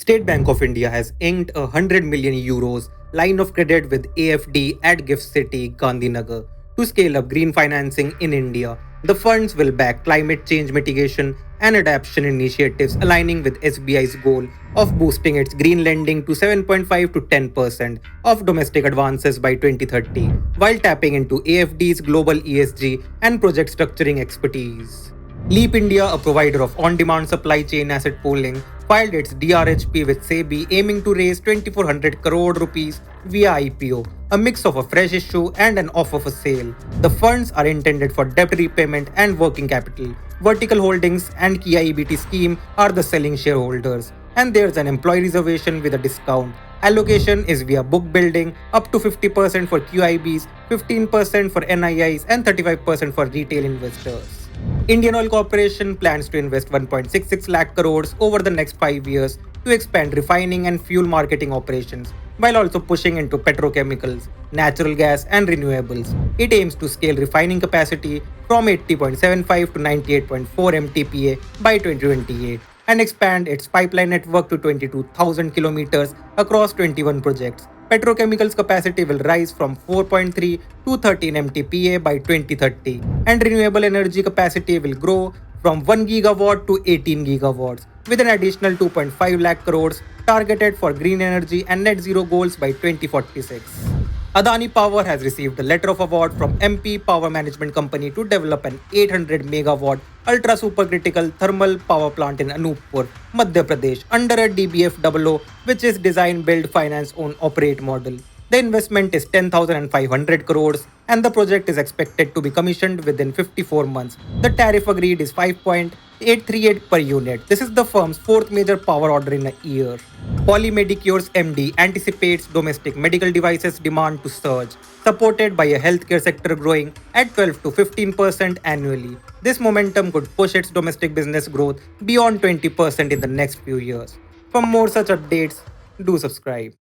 State Bank of India has inked a 100 million euros line of credit with AFD at GIFT City, Gandhinagar, to scale up green financing in India. The funds will back climate change mitigation and adaptation initiatives, aligning with SBI's goal of boosting its green lending to 7.5 to 10% of domestic advances by 2030, while tapping into AFD's global ESG and project structuring expertise. Leap India, a provider of on-demand supply chain asset pooling, filed its DRHP with SEBI aiming to raise 2400 crore rupees via IPO, a mix of a fresh issue and an offer for sale. The funds are intended for debt repayment and working capital. Vertical Holdings and Kia EBT scheme are the selling shareholders, and there's an employee reservation with a discount. Allocation is via book building, up to 50% for QIBs, 15% for NIIs, and 35% for retail investors. Indian Oil Corporation plans to invest 1.66 lakh crores over the next 5 years to expand refining and fuel marketing operations, while also pushing into petrochemicals, natural gas, and renewables. It aims to scale refining capacity from 80.75 to 98.4 MTPA by 2028 and expand its pipeline network to 22,000 kilometers across 21 projects. Petrochemicals capacity will rise from 4.3 to 13 MTPA by 2030, and renewable energy capacity will grow from 1 gigawatt to 18 gigawatts, with an additional 2.5 lakh crores targeted for green energy and net zero goals by 2046. Adani Power has received a letter of award from MP Power Management Company to develop an 800 megawatt ultra supercritical thermal power plant in Anuppur, Madhya Pradesh, under a DBFOO, which is Design Build Finance Own Operate model. The investment is 10,500 crores and the project is expected to be commissioned within 54 months. The tariff agreed is 5.838 per unit. This is the firm's fourth major power order in a year. Poly Medicure's MD anticipates domestic medical devices demand to surge, supported by a healthcare sector growing at 12 to 15% annually. This momentum could push its domestic business growth beyond 20% in the next few years. For more such updates, do subscribe.